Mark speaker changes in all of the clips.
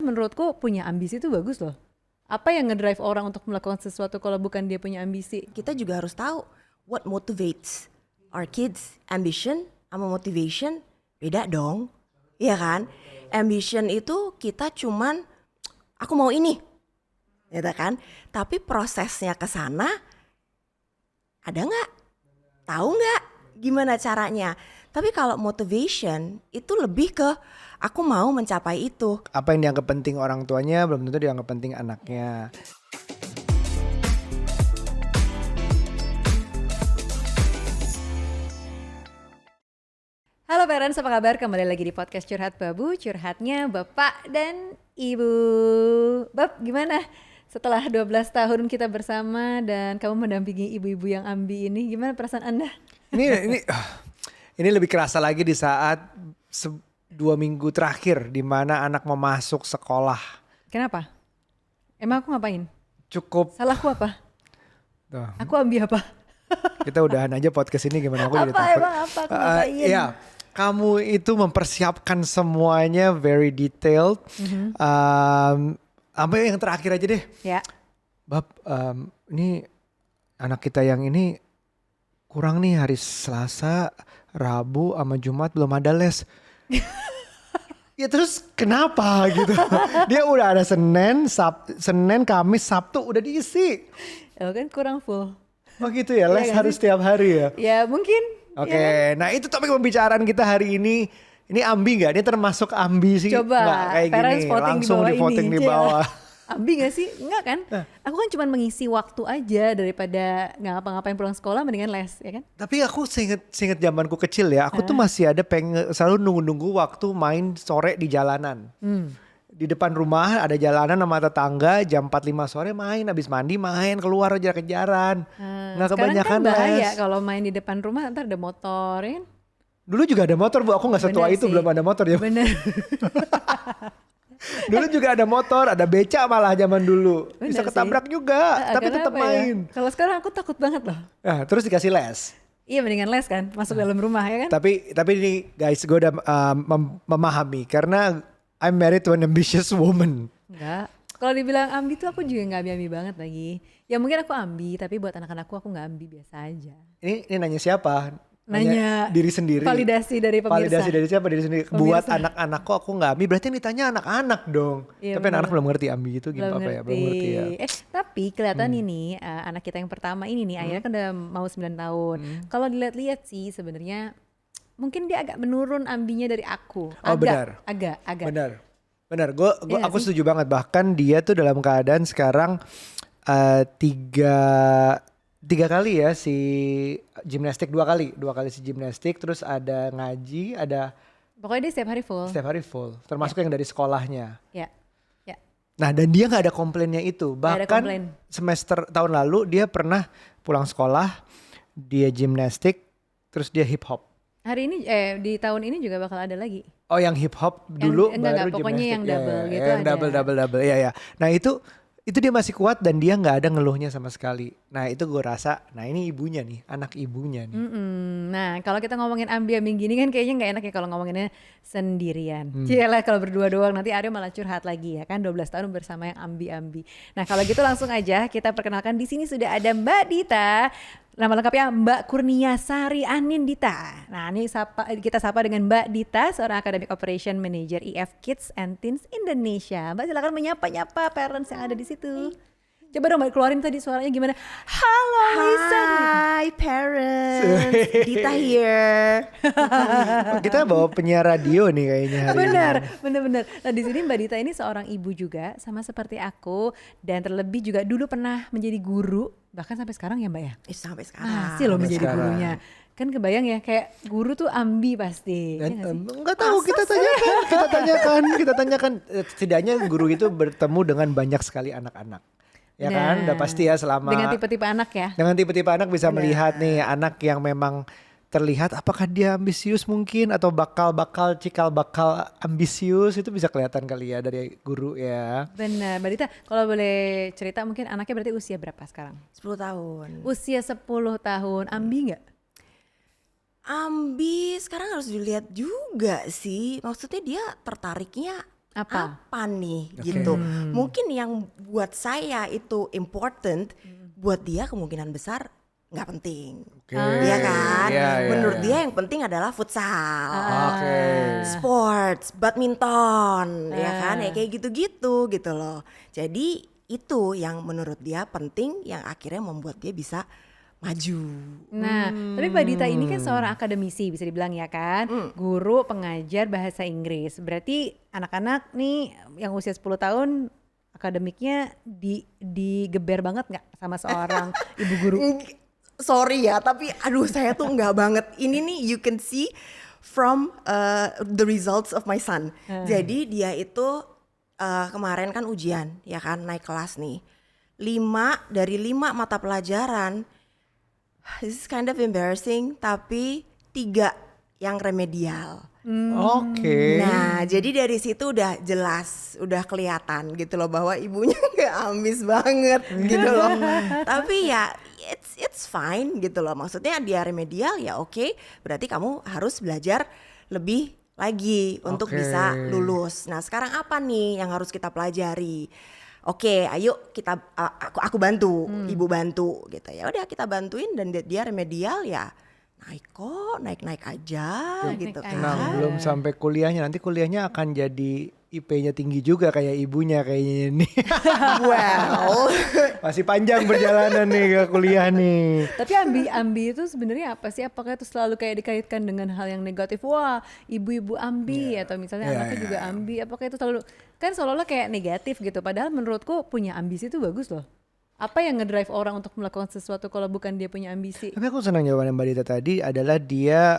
Speaker 1: menurutku punya ambisi itu bagus loh. Apa yang ngedrive orang untuk melakukan sesuatu kalau bukan dia punya ambisi?
Speaker 2: Kita juga harus tahu what motivates our kids. Ambition sama motivation beda dong. Iya kan? Ambition itu kita cuman aku mau ini. Gitu kan? Tapi prosesnya ke sana ada nggak? Tahu nggak gimana caranya? Tapi kalau motivation itu lebih ke aku mau mencapai itu.
Speaker 3: Apa yang dianggap penting orang tuanya belum tentu dianggap penting anaknya.
Speaker 1: Halo parents, apa kabar? Kembali lagi di podcast Curhat Babu, curhatnya Bapak dan Ibu. Bab, gimana? Setelah 12 tahun kita bersama dan kamu mendampingi ibu-ibu yang ambi ini, gimana perasaan Anda?
Speaker 3: Ini lebih kerasa lagi di saat 2 minggu terakhir di mana anak mau masuk sekolah.
Speaker 1: Kenapa? Emang aku ngapain?
Speaker 3: Cukup.
Speaker 1: Salahku apa?
Speaker 3: Tuh,
Speaker 1: Aku ambi apa?
Speaker 3: kita udahan aja podcast ini gimana, aku jadi
Speaker 1: Apa
Speaker 3: takut.
Speaker 1: emang apa? Aku ngapain?
Speaker 3: Iya, kamu itu mempersiapkan semuanya very detailed. Sampai yang terakhir aja deh.
Speaker 1: Ya.
Speaker 3: Bab, ini anak kita yang ini kurang nih hari Selasa, Rabu, sama Jumat belum ada les. Ya terus kenapa gitu? Dia udah ada Senin, Kamis, Sabtu udah diisi.
Speaker 1: Oh kan kurang full.
Speaker 3: Oh gitu ya, les
Speaker 1: Iya,
Speaker 3: harus setiap hari ya?
Speaker 1: Ya mungkin.
Speaker 3: Oke,
Speaker 1: Ya.
Speaker 3: nah itu topik pembicaraan kita hari ini. Ini ambi gak? Ini termasuk ambi sih?
Speaker 1: Coba
Speaker 3: Nggak kayak
Speaker 1: parents
Speaker 3: gini,
Speaker 1: voting
Speaker 3: langsung
Speaker 1: di
Speaker 3: di voting di
Speaker 1: Iya.
Speaker 3: bawah.
Speaker 1: Ambi gak sih? Enggak kan? Aku kan cuma mengisi waktu aja daripada nggak ngapa-ngapain pulang sekolah mendingan les, ya kan?
Speaker 3: Tapi aku seinget zamanku kecil ya, aku tuh masih ada selalu nunggu-nunggu waktu main sore di jalanan. Di depan rumah ada jalanan sama tetangga, jam 4-5 sore main, habis mandi main, keluar kejar-kejaran. Nggak
Speaker 1: Sekarang
Speaker 3: kebanyakan
Speaker 1: kan bahaya
Speaker 3: les.
Speaker 1: kalau main di depan rumah ntar ada motor, ya kan?
Speaker 3: Dulu juga ada motor Bu, aku gak setua
Speaker 1: Bener
Speaker 3: itu,
Speaker 1: sih.
Speaker 3: belum ada motor ya.
Speaker 1: Bener.
Speaker 3: Dulu juga ada motor, ada beca malah zaman dulu.
Speaker 1: Bener
Speaker 3: Bisa
Speaker 1: sih.
Speaker 3: ketabrak juga, tapi tetap
Speaker 1: Kenapa ya?
Speaker 3: main.
Speaker 1: Kalau sekarang aku takut banget loh.
Speaker 3: Nah, terus dikasih les.
Speaker 1: Iya mendingan les kan, masuk dalam rumah ya kan?
Speaker 3: Tapi ini guys, gue udah memahami karena I'm married to an ambitious woman.
Speaker 1: Enggak. Kalau dibilang ambi tuh aku juga nggak ambi-ambi banget lagi. Ya mungkin aku ambi, tapi buat anak-anakku aku nggak ambi, biasa aja.
Speaker 3: Ini nanya siapa?
Speaker 1: Nanya
Speaker 3: diri sendiri.
Speaker 1: Validasi dari pemirsa.
Speaker 3: Validasi dari siapa? Diri sendiri.
Speaker 1: Pemirsa.
Speaker 3: Buat anak-anakku aku nggak ambi, berarti yang ditanya anak-anak dong.
Speaker 1: Iya,
Speaker 3: Tapi anak-anak belum ngerti ambi itu gimana apa ya? Belum ngerti ya.
Speaker 1: Tapi kelihatan ini anak kita yang pertama ini nih, Ayah kan udah mau 9 tahun. Kalau dilihat-lihat sih sebenarnya mungkin dia agak menurun ambinya dari aku.
Speaker 3: Oh, benar.
Speaker 1: Agak.
Speaker 3: Benar.
Speaker 1: Iya nggak
Speaker 3: Aku
Speaker 1: sih?
Speaker 3: setuju banget. Bahkan dia tuh dalam keadaan sekarang tiga kali ya si gimnastik, dua kali si gimnastik, terus ada ngaji, ada
Speaker 1: Pokoknya dia setiap hari full.
Speaker 3: setiap hari full, termasuk yang dari sekolahnya.
Speaker 1: Ya.
Speaker 3: Nah dan dia nggak ada komplainnya itu.
Speaker 1: Nggak ada
Speaker 3: Bahkan
Speaker 1: komplain.
Speaker 3: semester tahun lalu dia pernah pulang sekolah, dia gimnastik, terus dia hip hop.
Speaker 1: Hari ini di tahun ini juga bakal ada lagi.
Speaker 3: Oh yang hip hop dulu
Speaker 1: enggak,
Speaker 3: baru
Speaker 1: pokoknya
Speaker 3: gimnastik.
Speaker 1: yang double
Speaker 3: Ya,
Speaker 1: gitu
Speaker 3: yang
Speaker 1: ada.
Speaker 3: double ya. Nah itu dia masih kuat dan dia nggak ada ngeluhnya sama sekali. Nah itu gue rasa, nah ini ibunya nih, anak ibunya nih.
Speaker 1: Nah kalau kita ngomongin ambi-ambi gini kan kayaknya nggak enak ya kalau ngomonginnya sendirian. Cialah kalau berdua doang nanti Aryo malah curhat lagi ya kan, 12 tahun bersama yang ambi-ambi. Nah kalau gitu langsung aja kita perkenalkan, di sini sudah ada Mbak Dita. Nama lengkapnya Mbak Kurniasari Anindita. Nah ini kita sapa dengan Mbak Dita, seorang Academic Operation Manager EF Kids and Teens Indonesia. Mbak silakan menyapa-nyapa parents yang ada di situ. Coba dong Mbak keluarin tadi suaranya gimana. Halo Lisa.
Speaker 2: Hi parents, Dita here.
Speaker 3: Kita bawa penyiar radio nih kayaknya hari ini.
Speaker 1: Bener. Nah di sini Mbak Dita ini seorang ibu juga, sama seperti aku, dan terlebih juga dulu pernah menjadi guru, bahkan sampai sekarang ya Mbak ya.
Speaker 2: Sampai sekarang.
Speaker 1: Masih loh menjadi
Speaker 3: sekarang.
Speaker 1: gurunya. Kan kebayang ya kayak guru tuh ambi pasti.
Speaker 3: Dan
Speaker 1: Ya nggak sih?
Speaker 3: nggak tahu, kita tanyakan. Setidaknya guru itu bertemu dengan banyak sekali anak-anak. Ya kan, udah pasti ya selama
Speaker 1: Dengan tipe-tipe anak ya.
Speaker 3: dengan tipe-tipe anak bisa melihat nih anak yang memang terlihat apakah dia ambisius mungkin atau cikal bakal ambisius, itu bisa kelihatan kali ya dari guru ya.
Speaker 1: Benar, Mbak Dita kalau boleh cerita mungkin anaknya berarti usia berapa sekarang?
Speaker 2: 10 tahun.
Speaker 1: Usia 10 tahun, ambi nggak?
Speaker 2: Ambi sekarang harus dilihat juga sih. Maksudnya dia tertariknya apa nih
Speaker 3: Oke.
Speaker 2: gitu. Mungkin yang buat saya itu important, buat dia kemungkinan besar nggak penting.
Speaker 3: Oke.
Speaker 2: Iya kan?
Speaker 3: Iya, iya,
Speaker 2: Menurut
Speaker 3: iya.
Speaker 2: dia yang penting adalah futsal,
Speaker 3: Oke.
Speaker 2: sports, badminton, ya kan? Ya kayak gitu-gitu gitu loh. Jadi itu yang menurut dia penting, yang akhirnya membuat dia bisa maju.
Speaker 1: Nah, tapi Mbak Dita ini kan seorang akademisi bisa dibilang ya kan, guru pengajar bahasa Inggris. Berarti anak-anak nih yang usia 10 tahun akademiknya digeber banget nggak sama seorang ibu guru?
Speaker 2: Sorry ya, tapi aduh saya tuh nggak banget. Ini nih you can see from the results of my son. Jadi dia itu kemarin kan ujian, ya kan, naik kelas nih. 5 dari 5 mata pelajaran, this is kind of embarrassing, tapi 3 yang remedial.
Speaker 3: Oke.
Speaker 2: Nah, jadi dari situ udah jelas, udah kelihatan gitu loh bahwa ibunya nggak ambis banget gitu loh. Tapi ya it's fine gitu loh. Maksudnya dia remedial ya oke, berarti kamu harus belajar lebih lagi untuk
Speaker 3: Oke.
Speaker 2: bisa lulus. Nah, sekarang apa nih yang harus kita pelajari? Oke, ayo kita aku bantu, ibu bantu gitu. Ya udah kita bantuin dan dia remedial ya. Naik kok, naik aja gitu
Speaker 1: Naik-naik
Speaker 2: kan.
Speaker 3: Nah, belum sampai kuliahnya. Nanti kuliahnya akan jadi IP-nya tinggi juga kayak ibunya kayaknya ini.
Speaker 2: Well,
Speaker 3: Masih panjang perjalanan nih ke kuliah nih.
Speaker 1: Tapi ambi itu sebenarnya apa sih? Apakah itu selalu kayak dikaitkan dengan hal yang negatif? Wah, ibu-ibu ambi atau misalnya
Speaker 3: Iya,
Speaker 1: anaknya
Speaker 3: iya,
Speaker 1: juga ambi. Apakah itu selalu kan seolah-olah kayak negatif gitu? Padahal menurutku punya ambisi itu bagus loh. Apa yang ngedrive orang untuk melakukan sesuatu kalau bukan dia punya ambisi?
Speaker 3: Tapi aku senang jawaban Mbak Dita tadi adalah dia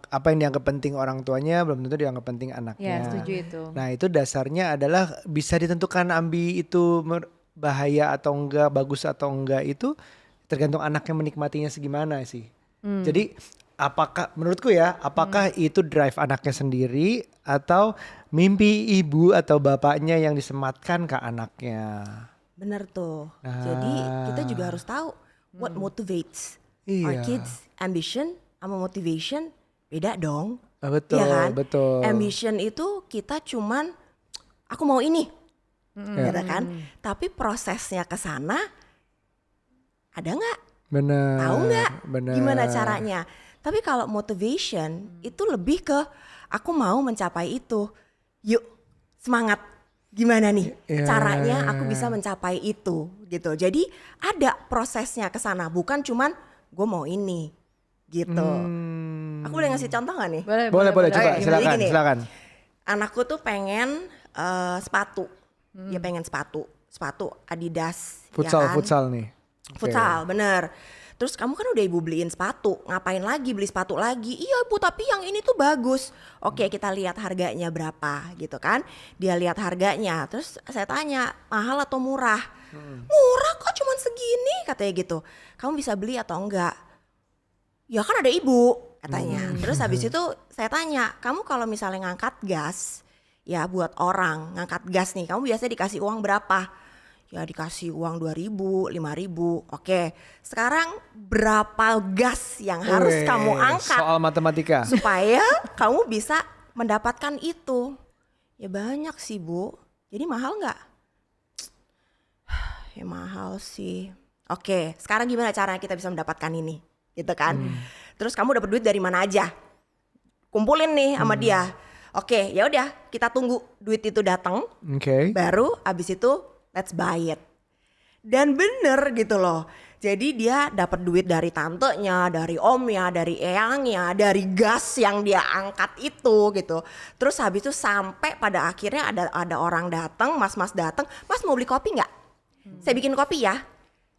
Speaker 3: apa yang dianggap penting orang tuanya belum tentu dianggap penting anaknya.
Speaker 1: Ya, setuju itu.
Speaker 3: Nah, itu dasarnya adalah bisa ditentukan ambi itu bahaya atau enggak, bagus atau enggak itu tergantung anaknya menikmatinya segimana sih. Jadi apakah menurutku ya, apakah itu drive anaknya sendiri atau mimpi ibu atau bapaknya yang disematkan ke anaknya.
Speaker 2: bener tuh. Jadi kita juga harus tahu what motivates our
Speaker 3: Iya.
Speaker 2: kids. Ambition sama motivation beda dong.
Speaker 3: Betul,
Speaker 2: Iya kan?
Speaker 3: betul.
Speaker 2: Ambition itu kita cuman aku mau ini, gitu kan? Tapi prosesnya ke sana ada nggak?
Speaker 3: Bener.
Speaker 2: Tahu nggak?
Speaker 3: Bener.
Speaker 2: Gimana caranya? Tapi kalau motivation itu lebih ke aku mau mencapai itu. Yuk, semangat. Gimana nih
Speaker 3: Iya.
Speaker 2: caranya aku bisa mencapai itu gitu. Jadi ada prosesnya ke sana, bukan cuman gue mau ini gitu. Aku boleh ngasih contoh gak nih?
Speaker 3: Boleh coba
Speaker 2: Oke,
Speaker 3: silakan,
Speaker 2: jadi gini.
Speaker 3: silakan.
Speaker 2: Anakku tuh pengen sepatu. Dia pengen sepatu Adidas. ya kan?
Speaker 3: Futsal nih. Oke.
Speaker 2: Futsal, bener. Terus kamu kan udah ibu beliin sepatu, ngapain lagi beli sepatu lagi? Iya bu, tapi yang ini tuh bagus. Oke, kita lihat harganya berapa gitu kan. Dia lihat harganya, terus saya tanya mahal atau murah? Murah kok cuman segini katanya gitu. Kamu bisa beli atau enggak? Ya kan ada ibu katanya. Terus habis itu saya tanya, kamu kalau misalnya ngangkat gas, ya buat orang ngangkat gas nih, kamu biasanya dikasih uang berapa? Ya dikasih uang 2.000, 5.000. Oke, sekarang berapa gas yang harus
Speaker 3: Weh,
Speaker 2: kamu angkat
Speaker 3: Soal matematika.
Speaker 2: supaya kamu bisa mendapatkan itu? Ya banyak sih bu. Jadi mahal nggak? Ya mahal sih. Oke, sekarang gimana caranya kita bisa mendapatkan ini? Gitu kan? Terus kamu dapat duit dari mana aja? Kumpulin nih sama dia. Oke, ya udah kita tunggu duit itu datang.
Speaker 3: Oke.
Speaker 2: Baru abis itu let's buy it. Dan bener gitu loh. Jadi dia dapat duit dari tantenya, dari omnya, dari eyangnya, dari gas yang dia angkat itu gitu. Terus habis itu sampai pada akhirnya ada orang datang, mas-mas datang, mas mau beli kopi nggak? Saya bikin kopi ya,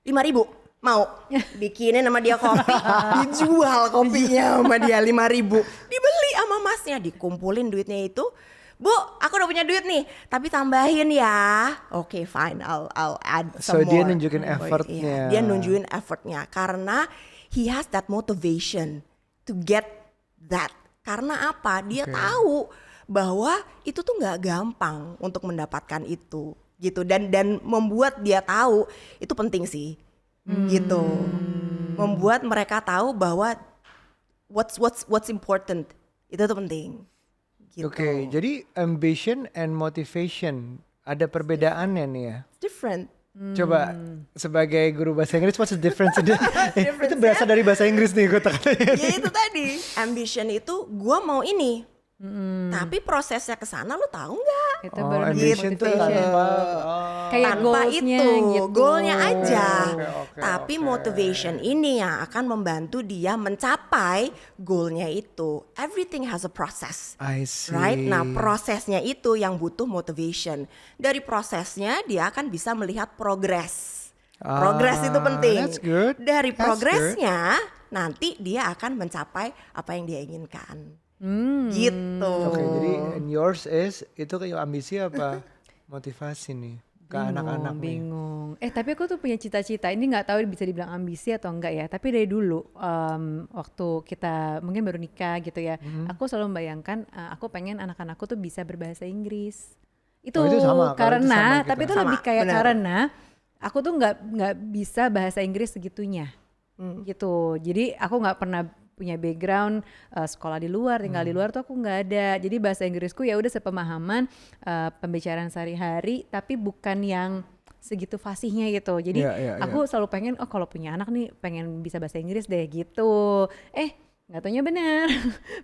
Speaker 2: 5.000. Mau bikinin sama dia kopi, dijual kopinya sama dia 5.000. Dibeli sama masnya, dikumpulin duitnya itu. Bu, aku udah punya duit nih, tapi tambahin ya. Oke, fine, I'll add some
Speaker 3: So dia
Speaker 2: more.
Speaker 3: nunjukin effortnya.
Speaker 2: Iya, dia nunjukin effortnya karena he has that motivation to get that. Karena apa? Dia tahu bahwa itu tuh nggak gampang untuk mendapatkan itu, gitu. Dan membuat dia tahu itu penting sih, gitu. Membuat mereka tahu bahwa what's important itu tuh penting. gitu.
Speaker 3: Oke, jadi ambition and motivation ada perbedaannya nih ya.
Speaker 2: Different.
Speaker 3: Coba sebagai guru bahasa Inggris, what's the difference? Itu berasal dari bahasa Inggris nih kata-katanya.
Speaker 2: Ya itu tadi, ambition itu gua mau ini. Tapi prosesnya ke sana lu tahu nggak?
Speaker 1: Itu baru namanya
Speaker 3: ambition tuh
Speaker 1: motivation.
Speaker 3: tanpa
Speaker 1: Kayak
Speaker 2: Tanpa
Speaker 1: goals-nya
Speaker 2: itu,
Speaker 1: gitu.
Speaker 2: goalnya aja.
Speaker 3: Oke,
Speaker 2: Tapi
Speaker 3: oke.
Speaker 2: motivation ini yang akan membantu dia mencapai goalnya itu. Everything has a process.
Speaker 3: I see.
Speaker 2: Right? Nah, prosesnya itu yang butuh motivation. Dari prosesnya dia akan bisa melihat progres. Progres itu penting.
Speaker 3: That's good.
Speaker 2: Dari
Speaker 3: That's
Speaker 2: progresnya nanti dia akan mencapai apa yang dia inginkan. Gitu.
Speaker 3: Oke, jadi and yours is itu kayak ambisi apa motivasi nih ke anak-anak nih?
Speaker 1: Bingung. Tapi aku tuh punya cita-cita. Ini nggak tahu bisa dibilang ambisi atau enggak ya. Tapi dari dulu waktu kita mungkin baru nikah gitu ya, aku selalu membayangkan aku pengen anak-anakku tuh bisa berbahasa Inggris. Itu,
Speaker 3: Oh, itu sama, kalau itu
Speaker 1: karena,
Speaker 3: sama kita.
Speaker 1: tapi itu
Speaker 2: Sama,
Speaker 1: lebih kayak
Speaker 2: benar.
Speaker 1: karena aku tuh nggak bisa bahasa Inggris segitunya, gitu. Jadi aku nggak pernah punya background sekolah di luar, tinggal di luar tuh aku nggak ada. Jadi bahasa Inggrisku ya udah sepemahaman pembicaraan sehari-hari, tapi bukan yang segitu fasihnya gitu. Jadi
Speaker 3: Iya,
Speaker 1: aku selalu pengen, oh kalau punya anak nih pengen bisa bahasa Inggris deh gitu. Nggak taunya benar.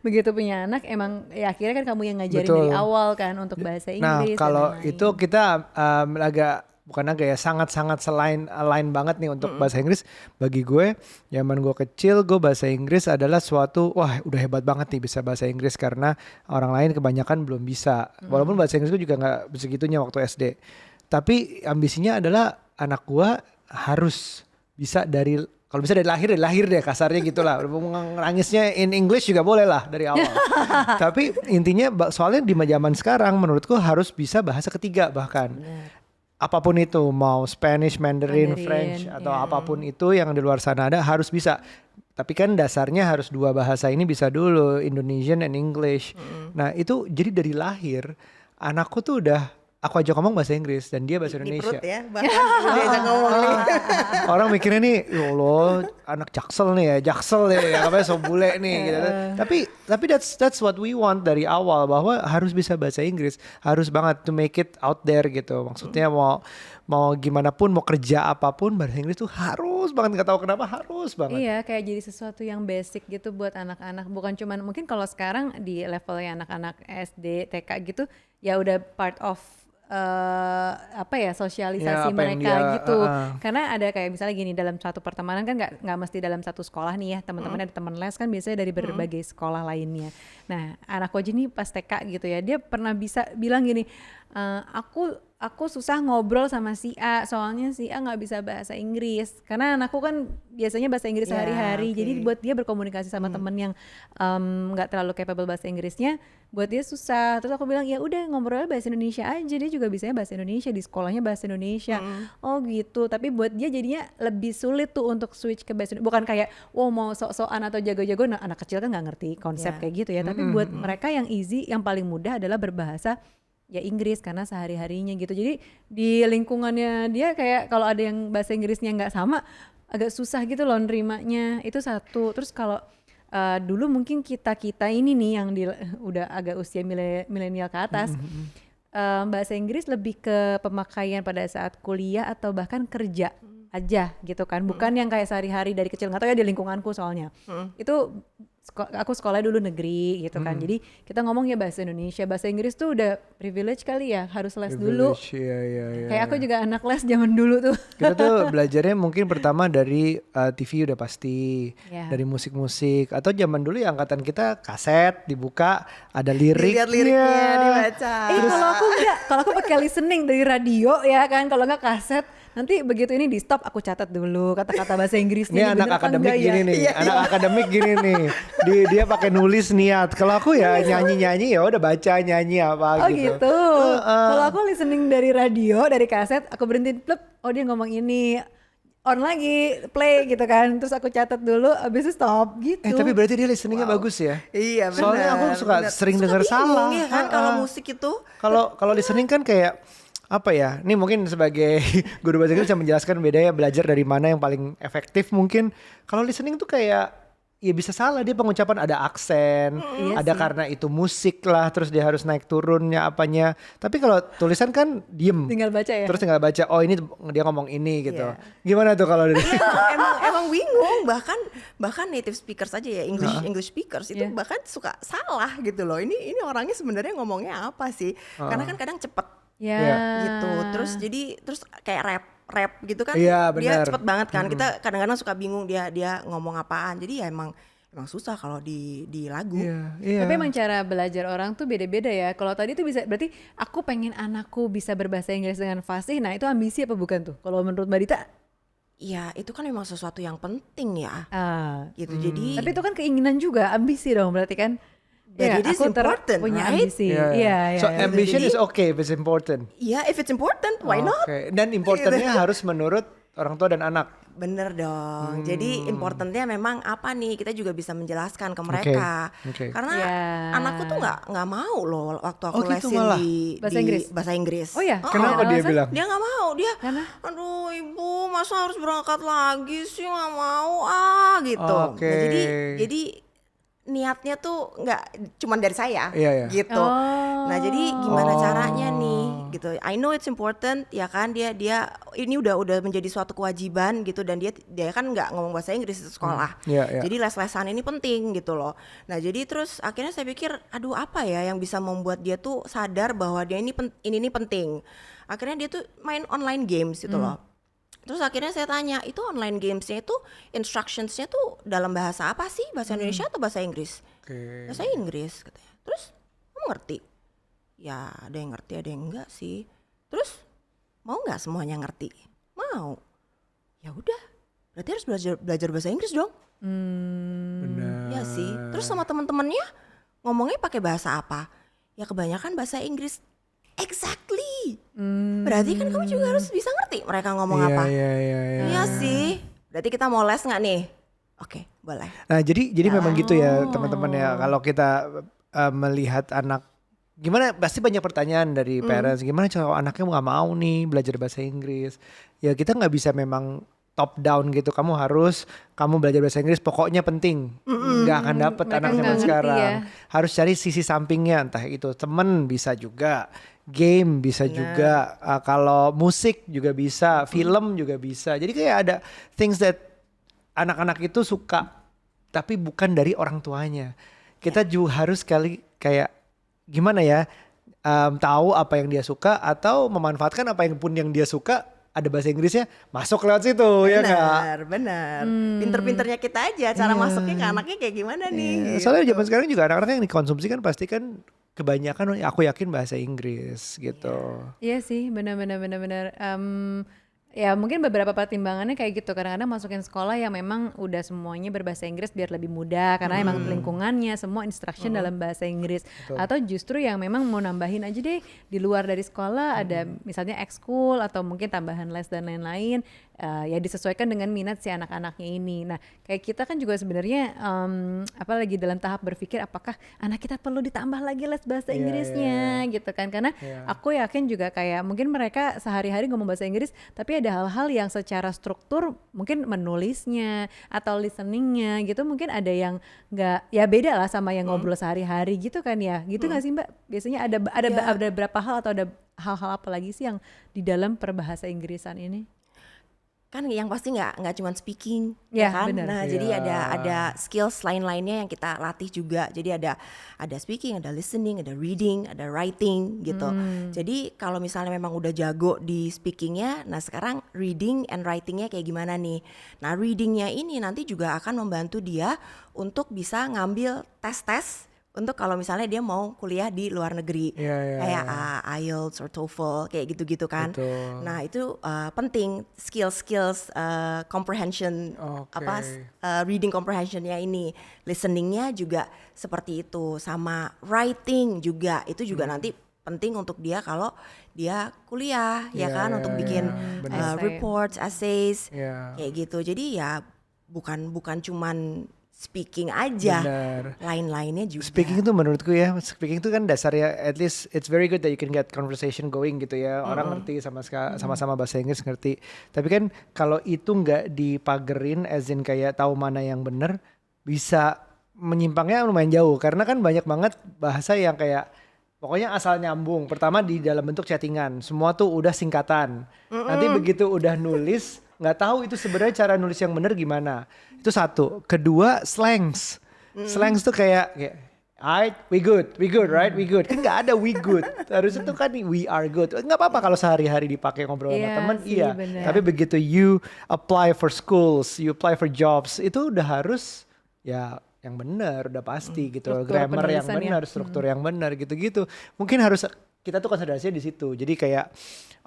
Speaker 1: Begitu punya anak emang ya akhirnya kan kamu yang ngajarin
Speaker 3: Betul.
Speaker 1: dari awal kan untuk bahasa
Speaker 3: Nah,
Speaker 1: Inggris.
Speaker 3: kalau
Speaker 1: dan lain-lain.
Speaker 3: itu kita bukan agak ya sangat-sangat align banget nih untuk bahasa Inggris. Bagi gue, zaman gue kecil gue bahasa Inggris adalah suatu wah udah hebat banget nih bisa bahasa Inggris karena orang lain kebanyakan belum bisa. Walaupun bahasa Inggris gue juga nggak segitunya waktu SD. Tapi ambisinya adalah anak gue harus bisa kalau bisa dari lahir deh kasarnya gitulah. Nangisnya in English juga boleh lah dari awal. Tapi intinya soalnya di zaman sekarang menurutku harus bisa bahasa ketiga bahkan. Apapun itu, mau Spanish, Mandarin, French, atau
Speaker 1: ya.
Speaker 3: apapun itu yang di luar sana ada harus bisa. Tapi kan dasarnya harus dua bahasa ini bisa dulu, Indonesian and English. Nah itu jadi dari lahir, anakku tuh aku aja ngomong bahasa Inggris dan dia bahasa
Speaker 2: Di
Speaker 3: Indonesia.
Speaker 2: perut ya, bahkan diajak ngomong nih.
Speaker 3: Orang mikirnya nih, ya Allah anak jaksel nih ya, katanya so bule nih gitu. Tapi that's what we want dari awal, bahwa harus bisa bahasa Inggris, harus banget to make it out there gitu. Maksudnya mau gimana pun, mau kerja apapun, bahasa Inggris tuh harus banget, nggak tahu kenapa harus banget.
Speaker 1: Iya, kayak jadi sesuatu yang basic gitu buat anak-anak. Bukan cuman mungkin kalau sekarang di levelnya anak-anak SD, TK gitu, ya udah part of sosialisasi
Speaker 3: Ya, apa yang
Speaker 1: mereka
Speaker 3: dia,
Speaker 1: gitu. Karena ada kayak misalnya gini, dalam satu pertemanan kan nggak mesti dalam satu sekolah nih ya, teman-teman ada teman les kan biasanya dari berbagai sekolah lainnya. Nah, anakku aja nih pas TK gitu ya, dia pernah bisa bilang gini, aku susah ngobrol sama si A, soalnya si A nggak bisa bahasa Inggris. Karena anakku kan biasanya bahasa Inggris
Speaker 2: Ya,
Speaker 1: sehari-hari,
Speaker 2: oke.
Speaker 1: jadi buat dia berkomunikasi sama temen yang nggak terlalu capable bahasa Inggrisnya, buat dia susah. Terus aku bilang ya udah ngobrolnya bahasa Indonesia aja, dia juga bisanya bahasa Indonesia, di sekolahnya bahasa Indonesia. Oh gitu, tapi buat dia jadinya lebih sulit tuh untuk switch ke bahasa Indonesia. Bukan kayak wow mau sok-sokan atau jago-jago, nah, anak kecil kan nggak ngerti konsep
Speaker 2: Ya.
Speaker 1: kayak gitu ya. Tapi buat mereka yang easy, yang paling mudah adalah berbahasa ya Inggris karena sehari-harinya gitu. Jadi di lingkungannya dia kayak kalau ada yang bahasa Inggrisnya nggak sama, agak susah gitu loh nerimanya. Itu satu. Terus kalau dulu mungkin kita ini nih yang udah agak usia milenial ke atas, bahasa Inggris lebih ke pemakaian pada saat kuliah atau bahkan kerja aja gitu kan, bukan yang kayak sehari-hari dari kecil. Nggak tahu ya di lingkunganku soalnya itu aku sekolah dulu negeri gitu kan, jadi kita ngomong ya bahasa Indonesia. Bahasa Inggris tuh udah privilege kali ya, harus les dulu.
Speaker 3: Iya.
Speaker 1: Kayak aku juga anak les zaman dulu tuh.
Speaker 3: Kita tuh belajarnya mungkin pertama dari TV udah pasti,
Speaker 1: Ya.
Speaker 3: dari musik-musik, atau zaman dulu ya angkatan kita kaset dibuka ada liriknya.
Speaker 2: Dilihat liriknya, dibaca.
Speaker 1: Kalau aku enggak, kalau aku pakai listening dari radio ya kan, kalau enggak kaset. Nanti begitu ini di stop aku catat dulu kata-kata bahasa Inggrisnya.
Speaker 3: Ini
Speaker 1: ini
Speaker 3: anak
Speaker 1: bener apa
Speaker 3: akademik
Speaker 1: enggak
Speaker 3: gini
Speaker 1: ya?
Speaker 3: nih, anak akademik gini nih. Dia pakai nulis niat. Kalau aku ya nyanyi-nyanyi ya udah baca nyanyi apa
Speaker 1: Oh
Speaker 3: gitu.
Speaker 1: gitu. Kalau aku listening dari radio, dari kaset, aku berhenti plep. Oh dia ngomong ini, on lagi, play gitu kan. Terus aku catat dulu, abis itu stop gitu.
Speaker 3: Tapi berarti dia listeningnya bagus ya.
Speaker 2: Iya benar.
Speaker 3: Soalnya aku suka sering dengar
Speaker 2: bingung
Speaker 3: salah.
Speaker 2: ya kan kalau musik itu.
Speaker 3: Kalau listening kan kayak apa ya? Ini mungkin sebagai guru bahasa Inggris bisa menjelaskan bedanya belajar dari mana yang paling efektif mungkin. Kalau listening tuh kayak ya bisa salah dia pengucapan, ada aksen,
Speaker 1: Iya
Speaker 3: ada
Speaker 1: sih.
Speaker 3: karena itu musik lah, terus dia harus naik turunnya apanya. Tapi kalau tulisan kan diem,
Speaker 1: Tinggal baca ya.
Speaker 3: terus tinggal baca, oh ini dia ngomong ini gitu.
Speaker 2: Iya.
Speaker 3: Gimana tuh kalau dari
Speaker 2: emang bingung, bahkan native speakers aja ya, English speakers itu
Speaker 1: Iya.
Speaker 2: bahkan suka salah gitu loh. Ini orangnya sebenarnya ngomongnya apa sih? Karena kan kadang cepet
Speaker 1: Ya.
Speaker 3: Iya.
Speaker 2: gitu. Terus kayak rap gitu kan,
Speaker 3: Iya,
Speaker 2: dia
Speaker 3: benar.
Speaker 2: cepet banget kan. Kita kadang-kadang suka bingung dia ngomong apaan. Jadi ya emang susah kalau di lagu.
Speaker 3: Iya, iya.
Speaker 1: Tapi emang cara belajar orang tuh beda-beda ya. Kalau tadi tuh bisa, berarti aku pengen anakku bisa berbahasa Inggris dengan fasih. Nah itu ambisi apa bukan tuh? Kalau menurut Mbak Dita?
Speaker 2: Iya, itu kan memang sesuatu yang penting ya.
Speaker 1: Ah,
Speaker 2: Gitu. Jadi
Speaker 1: tapi itu kan keinginan juga, ambisi dong berarti kan?
Speaker 2: But
Speaker 1: Ya,
Speaker 2: it is
Speaker 1: aku
Speaker 2: important,
Speaker 1: punya
Speaker 2: right?
Speaker 1: ambisi.
Speaker 3: Iya,
Speaker 1: Iya, iya.
Speaker 3: So
Speaker 1: iya.
Speaker 3: ambition
Speaker 2: Jadi-
Speaker 3: is okay if it's important.
Speaker 2: ya if it's important, why not?
Speaker 3: Oke. Dan importantnya harus menurut orang tua dan anak.
Speaker 2: Bener dong. Jadi importantnya memang apa nih? Kita juga bisa menjelaskan ke mereka.
Speaker 3: Oke.
Speaker 2: Karena
Speaker 1: Ya.
Speaker 2: anakku tuh nggak mau loh waktu aku
Speaker 3: Oh, gitu
Speaker 2: lesin
Speaker 3: malah?
Speaker 1: Bahasa
Speaker 2: di
Speaker 1: Inggris?
Speaker 2: bahasa Inggris.
Speaker 1: Oh ya?
Speaker 3: Kenapa dia
Speaker 1: Alasan?
Speaker 3: bilang?
Speaker 2: Dia nggak mau. Dia,
Speaker 1: Karena?
Speaker 2: aduh ibu, masa harus berangkat lagi sih, nggak mau gitu.
Speaker 3: Oke.
Speaker 2: Nah, jadi niatnya tuh nggak cuman dari saya,
Speaker 3: Iya, iya.
Speaker 2: gitu.
Speaker 1: Oh.
Speaker 2: Nah jadi gimana
Speaker 3: Oh.
Speaker 2: caranya nih, gitu. I know it's important, ya kan, dia ini udah menjadi suatu kewajiban gitu, dan dia kan nggak ngomong bahasa Inggris di sekolah.
Speaker 3: Iya, iya.
Speaker 2: Jadi les-lesan ini penting gitu loh. Nah jadi terus akhirnya saya pikir, aduh apa ya yang bisa membuat dia tuh sadar bahwa dia ini penting. Akhirnya dia tuh main online games gitu loh. Terus akhirnya saya tanya, itu online gamesnya itu instructionsnya tuh dalam bahasa apa sih? Bahasa Indonesia atau bahasa Inggris?
Speaker 3: Oke.
Speaker 2: Bahasa Inggris katanya. Terus kamu ngerti? Ya ada yang ngerti, ada yang enggak sih. Terus mau nggak semuanya ngerti? Mau. Ya udah, berarti harus belajar bahasa Inggris dong.
Speaker 3: Benar.
Speaker 2: Ya sih. Terus sama teman-temannya ngomongnya pakai bahasa apa? Ya kebanyakan bahasa Inggris. Exactly. Berarti kan kamu juga harus bisa ngerti mereka ngomong
Speaker 3: Iya,
Speaker 2: apa.
Speaker 3: iya, iya, iya.
Speaker 2: Iya sih. Berarti kita mau les nggak nih? Oke, boleh.
Speaker 3: Nah, jadi memang gitu ya teman-teman ya. Kalau kita melihat anak, gimana, pasti banyak pertanyaan dari parents. Gimana kalau anaknya nggak mau nih belajar bahasa Inggris? Ya kita nggak bisa memang top down gitu. Kamu belajar bahasa Inggris, pokoknya penting. Nggak akan dapet
Speaker 1: Mereka
Speaker 3: anak
Speaker 1: nggak
Speaker 3: zaman
Speaker 1: ngerti
Speaker 3: sekarang.
Speaker 1: ya.
Speaker 3: Harus cari sisi sampingnya, entah itu temen bisa juga, game bisa juga, kalau musik juga bisa, film juga bisa. Jadi kayak ada things that anak-anak itu suka, tapi bukan dari orang tuanya. Kita juga harus kayak gimana ya, tahu apa yang dia suka atau memanfaatkan apa yang pun yang dia suka. Ada bahasa Inggrisnya, masuk lewat situ, ya nggak?
Speaker 2: Benar. Pinter-pinternya kita aja, cara masuknya ke anaknya kayak gimana nih?
Speaker 3: Soalnya zaman sekarang juga anak-anak yang dikonsumsi kan pasti kan kebanyakan, aku yakin bahasa Inggris gitu.
Speaker 1: Iya sih, benar-benar. Ya mungkin beberapa pertimbangannya kayak gitu. Kadang-kadang masukin sekolah yang memang udah semuanya berbahasa Inggris biar lebih mudah, karena emang lingkungannya semua instruction dalam bahasa Inggris. Atau justru yang memang mau nambahin aja deh di luar dari sekolah, ada misalnya ekskul atau mungkin tambahan les dan lain-lain, ya disesuaikan dengan minat si anak-anaknya ini. Nah kayak kita kan juga sebenarnya apalagi dalam tahap berpikir apakah anak kita perlu ditambah lagi les bahasa
Speaker 3: Iya,
Speaker 1: Inggrisnya gitu kan, karena aku yakin juga kayak mungkin mereka sehari-hari ngomong bahasa Inggris, tapi ada hal-hal yang secara struktur mungkin menulisnya atau listeningnya gitu mungkin ada yang nggak, ya beda lah sama yang ngobrol sehari-hari gitu kan ya, gitu nggak sih Mbak? Biasanya ada berapa hal atau ada hal-hal apa lagi sih yang di dalam perbahasa Inggrisan ini?
Speaker 2: Kan yang pasti nggak cuma speaking,
Speaker 1: Ya,
Speaker 2: kan?
Speaker 1: benar.
Speaker 2: Nah, jadi ada skills lain-lainnya yang kita latih juga. Jadi ada speaking, ada listening, ada reading, ada writing gitu. Jadi kalau misalnya memang udah jago di speakingnya, nah sekarang reading and writingnya kayak gimana nih? Nah readingnya ini nanti juga akan membantu dia untuk bisa ngambil tes-tes untuk kalau misalnya dia mau kuliah di luar negeri,
Speaker 3: Iya,
Speaker 2: kayak IELTS or TOEFL kayak gitu-gitu kan.
Speaker 3: Betul.
Speaker 2: Nah itu penting skills comprehension,
Speaker 3: Oke.
Speaker 2: reading comprehensionnya ini, listeningnya juga seperti itu, sama writing juga itu juga nanti penting untuk dia kalau dia kuliah, ya kan, untuk bikin
Speaker 1: benar.
Speaker 2: reports, essays,
Speaker 3: Iya.
Speaker 2: kayak gitu. Jadi ya bukan cuman speaking aja,
Speaker 3: Benar.
Speaker 2: lain-lainnya juga.
Speaker 3: Speaking itu menurutku ya, speaking itu kan dasarnya, at least it's very good that you can get conversation going gitu ya. Orang ngerti sama-sama bahasa Inggris ngerti. Tapi kan kalau itu nggak dipagerin, as in kayak tahu mana yang benar, bisa menyimpangnya lumayan jauh karena kan banyak banget bahasa yang kayak pokoknya asal nyambung. Pertama di dalam bentuk chattingan, semua tuh udah singkatan. Nanti begitu udah nulis, nggak tahu itu sebenarnya cara nulis yang bener gimana. Itu satu. Kedua, slangs. Slangs tuh kayak alright, we good, right, we good. Kan nggak ada we good. Harusnya tuh kan we are good. Nggak apa-apa kalau sehari-hari dipakai ngobrol sama
Speaker 1: Iya
Speaker 3: teman,
Speaker 1: sih,
Speaker 3: iya.
Speaker 1: bener.
Speaker 3: Tapi begitu you apply for schools, you apply for jobs, itu udah harus ya yang benar, udah pasti gitu.
Speaker 1: Struktur
Speaker 3: Grammar yang
Speaker 1: penulisan ya.
Speaker 3: benar, struktur yang benar gitu-gitu. Mungkin harus kita tuh konsentrasinya di situ. Jadi kayak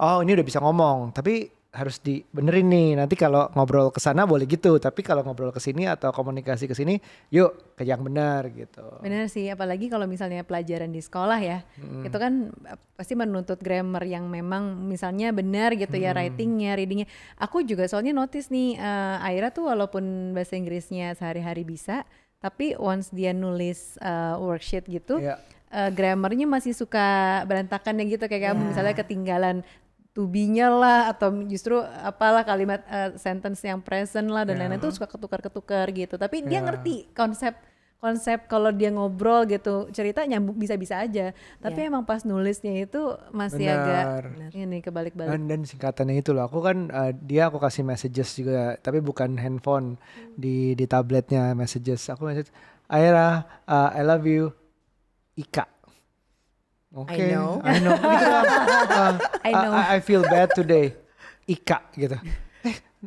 Speaker 3: oh ini udah bisa ngomong, tapi harus dibenerin nih. Nanti kalau ngobrol ke sana boleh gitu, tapi kalau ngobrol ke sini atau komunikasi ke sini, yuk ke yang benar gitu.
Speaker 1: Bener sih, apalagi kalau misalnya pelajaran di sekolah ya, itu kan pasti menuntut grammar yang memang misalnya benar gitu ya, writingnya, readingnya. Aku juga soalnya notice nih, Aira tuh walaupun bahasa Inggrisnya sehari-hari bisa, tapi once dia nulis worksheet gitu,
Speaker 3: Iya.
Speaker 1: grammarnya masih suka berantakan ya gitu, kayak kamu misalnya ketinggalan to be-nya lah, atau justru apalah kalimat sentence yang present lah dan lain-lain tuh suka ketukar-ketukar gitu. Tapi dia ngerti konsep kalau dia ngobrol gitu cerita nyambung bisa-bisa aja. Tapi emang pas nulisnya itu masih agak ini kebalik-balik.
Speaker 3: Dan singkatannya itu loh. Aku kan aku kasih messages juga, tapi bukan handphone di tabletnya messages. Aku message Aira, I love you, Ika. Oke,
Speaker 2: I know.
Speaker 3: Gitu lah.
Speaker 1: I know.
Speaker 3: I feel bad today, Ika gitu.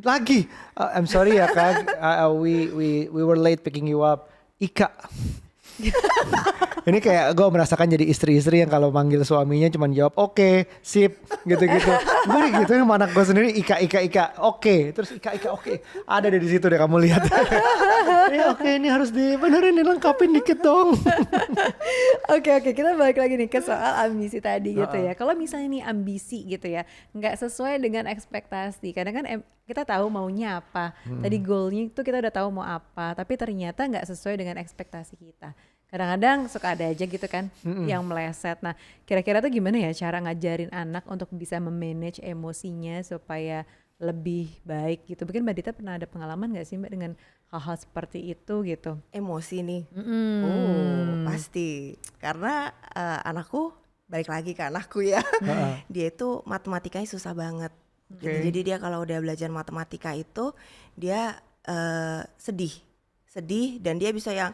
Speaker 3: Lagi, I'm sorry ya Kak, we were late picking you up, Ika. Ini kayak gue merasakan jadi istri-istri yang kalau manggil suaminya cuma jawab oke, sip, gitu-gitu. Gue gitu sama anak gue sendiri Ika, oke, terus Ika, oke. Ada di situ deh kamu lihat. Oke, ini harus dibenerin, dilengkapin dikit dong.
Speaker 1: Oke, kita balik lagi nih ke soal ambisi tadi gitu ya. Kalau misalnya nih ambisi gitu ya, nggak sesuai dengan ekspektasi. Kadang kan kita tahu maunya apa. Tadi goalnya itu kita udah tahu mau apa, tapi ternyata nggak sesuai dengan ekspektasi kita. Kadang-kadang suka ada aja gitu kan yang meleset. Nah, kira-kira tuh gimana ya cara ngajarin anak untuk bisa memanage emosinya supaya lebih baik gitu. Mungkin Mbak Dita pernah ada pengalaman gak sih Mbak dengan hal-hal seperti itu gitu?
Speaker 2: Emosi nih. Oh, pasti. Karena anakku, balik lagi ke anakku ya. Dia itu matematikanya susah banget. Gitu. Jadi dia kalau udah belajar matematika itu dia sedih dan dia bisa yang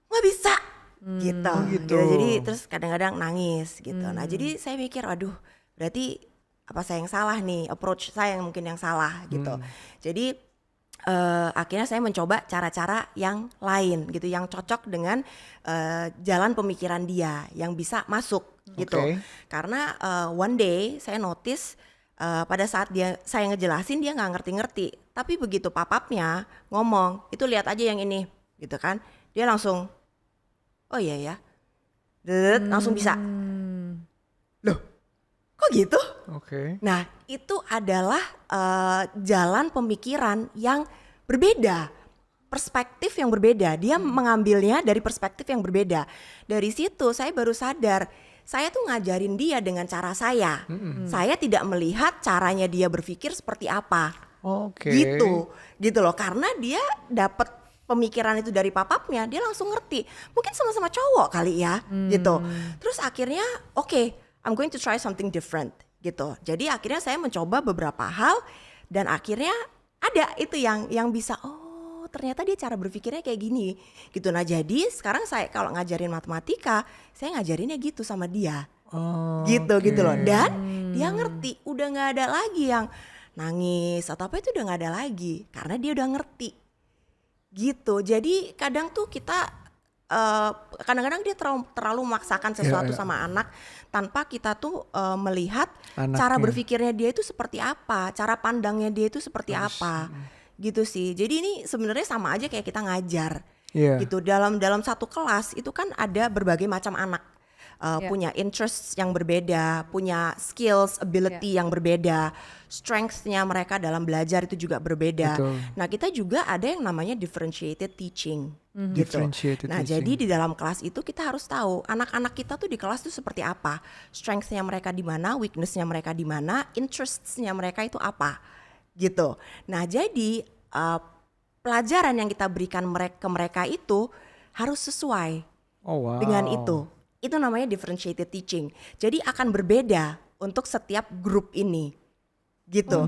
Speaker 2: nggak bisa gitu. Jadi terus kadang-kadang nangis gitu. Nah jadi saya mikir, aduh berarti apa saya yang salah nih, approach saya yang mungkin yang salah gitu. Jadi akhirnya saya mencoba cara-cara yang lain gitu, yang cocok dengan jalan pemikiran dia, yang bisa masuk gitu. Karena one day saya notice pada saat saya ngejelasin dia nggak ngerti-ngerti, tapi begitu papapnya ngomong itu lihat aja yang ini gitu kan, dia langsung oh iya ya, langsung bisa. Loh kok gitu? Nah itu adalah jalan pemikiran yang berbeda, perspektif yang berbeda. Dia mengambilnya dari perspektif yang berbeda. Dari situ saya baru sadar, saya tuh ngajarin dia dengan cara saya. Saya tidak melihat caranya dia berpikir seperti apa. Gitu loh. Karena dia dapat pemikiran itu dari papapnya, dia langsung ngerti. Mungkin sama-sama cowok kali ya, gitu. Terus akhirnya, oke, I'm going to try something different, gitu. Jadi akhirnya saya mencoba beberapa hal dan akhirnya ada itu yang bisa. Oh, ternyata dia cara berpikirnya kayak gini, gitu. Nah jadi sekarang saya kalau ngajarin matematika, saya ngajarinnya gitu sama dia, gitu loh. Dan dia ngerti, udah nggak ada lagi yang nangis atau apa, itu udah nggak ada lagi karena dia udah ngerti. Gitu. Jadi kadang tuh kita kadang-kadang dia terlalu memaksakan sesuatu sama anak tanpa kita tuh melihat cara berpikirnya dia itu seperti apa, cara pandangnya dia itu seperti apa. Gitu sih. Jadi ini sebenarnya sama aja kayak kita ngajar. Gitu. Dalam satu kelas itu kan ada berbagai macam anak. Punya interests yang berbeda, punya skills, ability yang berbeda, strengths-nya mereka dalam belajar itu juga berbeda. Nah kita juga ada yang namanya differentiated teaching, gitu. Nah jadi di dalam kelas itu kita harus tahu anak-anak kita tuh di kelas tuh seperti apa, strengths-nya mereka di mana, weakness-nya mereka di mana, interests-nya mereka itu apa, gitu. Nah jadi pelajaran yang kita berikan ke mereka itu harus sesuai
Speaker 3: Oh wow.
Speaker 2: dengan itu. Itu namanya differentiated teaching. Jadi akan berbeda untuk setiap grup ini. Gitu.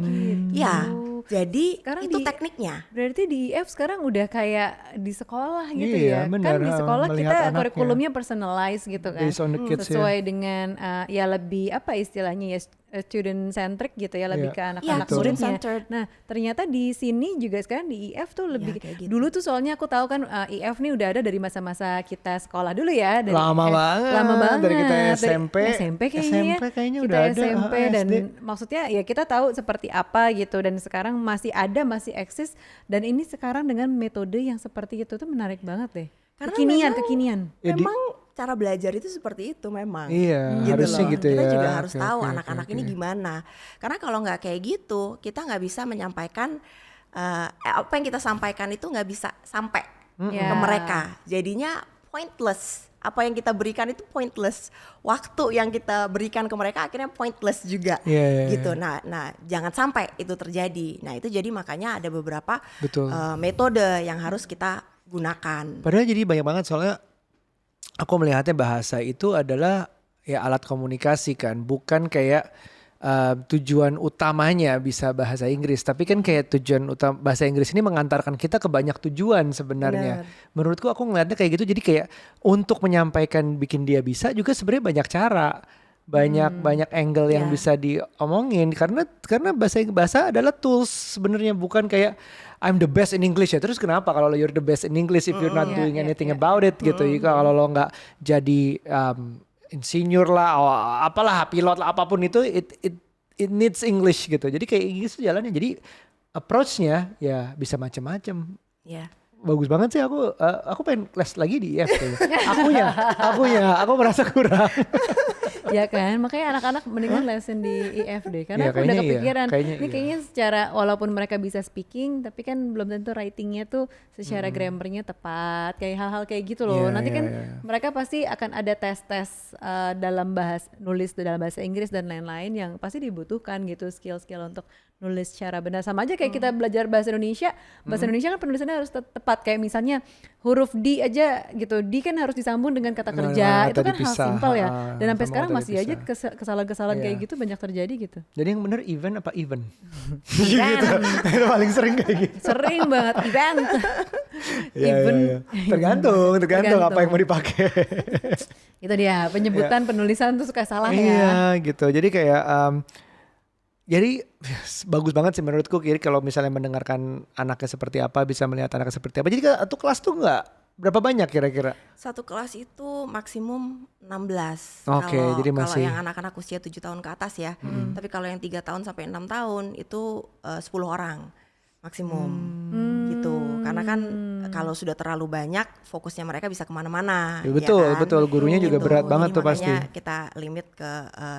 Speaker 2: Ya, jadi
Speaker 1: Sekarang
Speaker 2: itu
Speaker 1: di-
Speaker 2: tekniknya.
Speaker 1: Berarti di IF sekarang udah kayak di sekolah gitu
Speaker 3: Iya,
Speaker 1: ya.
Speaker 3: benar,
Speaker 1: Kan di sekolah
Speaker 3: melihat
Speaker 1: kita
Speaker 3: anaknya.
Speaker 1: kurikulumnya personalized gitu kan.
Speaker 3: Based on the kids,
Speaker 1: Sesuai dengan ya lebih apa istilahnya ya student centric gitu ya, lebih
Speaker 3: Iya.
Speaker 1: ke anak-anak
Speaker 2: Iya, student
Speaker 1: muridnya.
Speaker 2: centered.
Speaker 1: Nah, ternyata di sini juga sekarang di IF tuh lebih
Speaker 2: kayak gitu.
Speaker 1: dulu tuh soalnya aku tahu kan IF nih udah ada dari masa-masa kita sekolah dulu ya, dari
Speaker 3: Lama banget.
Speaker 1: Lama banget.
Speaker 3: Dari kita SMP.
Speaker 1: SMP kayaknya ya.
Speaker 3: SMP kayaknya
Speaker 1: Kita
Speaker 3: udah ada,
Speaker 1: SMP dan
Speaker 3: SD.
Speaker 1: maksudnya ya kita tahu seperti apa gitu, dan sekarang masih ada, masih eksis, dan ini sekarang dengan metode yang seperti itu tuh menarik banget deh.
Speaker 2: Karena
Speaker 1: Kekinian.
Speaker 3: Ya, di-
Speaker 2: Memang cara belajar itu seperti itu memang.
Speaker 3: Iya,
Speaker 2: Gitu
Speaker 3: harusnya
Speaker 2: loh.
Speaker 3: gitu
Speaker 2: Kita
Speaker 3: ya.
Speaker 2: juga harus
Speaker 3: Oke,
Speaker 2: tahu
Speaker 3: oke,
Speaker 2: anak-anak
Speaker 3: oke,
Speaker 2: ini
Speaker 3: oke.
Speaker 2: gimana. Karena kalau nggak kayak gitu, kita nggak bisa menyampaikan apa yang kita sampaikan itu nggak bisa sampai ke
Speaker 1: Ya.
Speaker 2: mereka. Jadinya pointless. Apa yang kita berikan itu pointless. Waktu yang kita berikan ke mereka akhirnya pointless juga.
Speaker 3: Iya, iya,
Speaker 2: Gitu. Nah, jangan sampai itu terjadi. Nah, itu jadi makanya ada beberapa
Speaker 3: Betul.
Speaker 2: metode yang harus kita gunakan.
Speaker 3: Padahal jadi banyak banget soalnya aku melihatnya bahasa itu adalah ya alat komunikasi kan, bukan kayak tujuan utamanya bisa bahasa Inggris, tapi kan kayak tujuan utama bahasa Inggris ini mengantarkan kita ke banyak tujuan sebenarnya. Menurutku aku ngelihatnya kayak gitu, jadi kayak untuk menyampaikan bikin dia bisa juga sebenarnya banyak cara. Banyak angle yang
Speaker 2: Ya.
Speaker 3: bisa diomongin karena bahasa adalah tools sebenarnya, bukan kayak I'm the best in English ya. Terus kenapa kalau you're the best in English if you're not doing anything about it gitu. Kalau lo nggak jadi insinyur lah, apalah pilot lah, apapun itu it needs English gitu. Jadi kayak Inggris itu jalannya. Jadi approach-nya ya bisa macam-macam.
Speaker 2: Ya.
Speaker 3: Bagus banget sih, aku pengen les lagi di IF kayaknya. aku merasa kurang.
Speaker 1: Ya kan, makanya anak-anak mendingan lesson di IF deh, karena
Speaker 3: Iya,
Speaker 1: aku udah
Speaker 3: kayaknya iya.
Speaker 1: kepikiran
Speaker 3: Kayaknya
Speaker 1: ini
Speaker 3: iya.
Speaker 1: kayaknya secara walaupun mereka bisa speaking, tapi kan belum tentu writingnya tuh secara grammarnya tepat, kayak hal-hal kayak gitu loh.
Speaker 3: Iya,
Speaker 1: Nanti
Speaker 3: iya,
Speaker 1: kan
Speaker 3: iya.
Speaker 1: mereka pasti akan ada tes-tes dalam nulis dalam bahasa Inggris dan lain-lain yang pasti dibutuhkan gitu, skill-skill untuk nulis secara benar. Sama aja kayak kita belajar bahasa Indonesia kan penulisannya harus tepat, kayak misalnya huruf D aja gitu, D kan harus disambung dengan kata kerja, itu
Speaker 3: tadi
Speaker 1: kan hal
Speaker 3: pisah,
Speaker 1: simpel ya, dan sampai
Speaker 3: sama
Speaker 1: sekarang
Speaker 3: tadi
Speaker 1: masih aja
Speaker 3: pisah.
Speaker 1: kesalahan-kesalahan
Speaker 3: Iya.
Speaker 1: kayak gitu banyak terjadi gitu.
Speaker 3: Jadi yang bener event apa event?
Speaker 2: Event.
Speaker 3: Itu paling sering kayak gitu.
Speaker 1: Sering banget event.
Speaker 3: Iya,
Speaker 1: Event.
Speaker 3: iya. Tergantung apa yang mau dipakai.
Speaker 1: Itu dia, penyebutan penulisan tuh suka salah ya.
Speaker 3: Iya gitu. Jadi kayak jadi bagus banget sih menurutku. Jadi kalau misalnya mendengarkan anaknya seperti apa, bisa melihat anaknya seperti apa. Jadi satu kelas tuh nggak berapa banyak kira-kira?
Speaker 2: Satu kelas itu maksimum 16.
Speaker 3: Oke, jadi
Speaker 2: Kalau
Speaker 3: masih-
Speaker 2: yang anak-anak usia 7 tahun ke atas ya. Tapi kalau yang 3 tahun sampai 6 tahun itu 10 orang maksimum. Gitu. Karena kan kalau sudah terlalu banyak, fokusnya mereka bisa kemana-mana.
Speaker 3: Ya, betul,
Speaker 2: kan?
Speaker 3: betul. Gurunya juga berat banget
Speaker 2: Jadi
Speaker 3: tuh pasti.
Speaker 2: makanya kita limit ke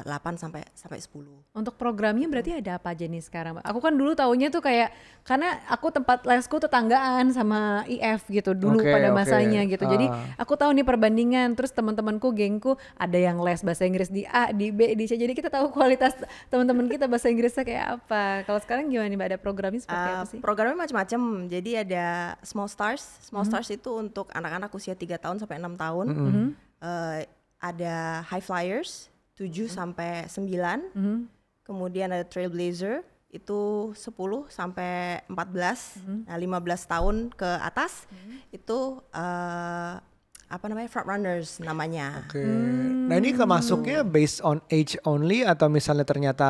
Speaker 2: 8 sampai 10.
Speaker 1: Untuk programnya berarti ada apa aja nih sekarang? Aku kan dulu taunya tuh kayak, karena aku tempat lesku tetanggaan sama IF gitu dulu
Speaker 3: Oke,
Speaker 1: pada
Speaker 3: oke.
Speaker 1: masanya gitu. Jadi
Speaker 3: Ah.
Speaker 1: aku tahu nih perbandingan, terus teman-temanku, gengku ada yang les bahasa Inggris di A, di B, di C. Jadi kita tahu kualitas teman-teman kita bahasa Inggrisnya kayak apa. Kalau sekarang gimana nih Mbak, ada programnya seperti apa sih?
Speaker 2: Programnya macam-macam. Jadi ada Small Stars. Small Stars itu untuk anak-anak usia 3 tahun sampai 6 tahun. Ada High Flyers 7 sampai 9. Kemudian ada Trailblazer itu 10 sampai 14. Nah, 15 tahun ke atas itu apa namanya? Front Runners namanya.
Speaker 3: Oke. Nah ini masuknya based on age only atau misalnya ternyata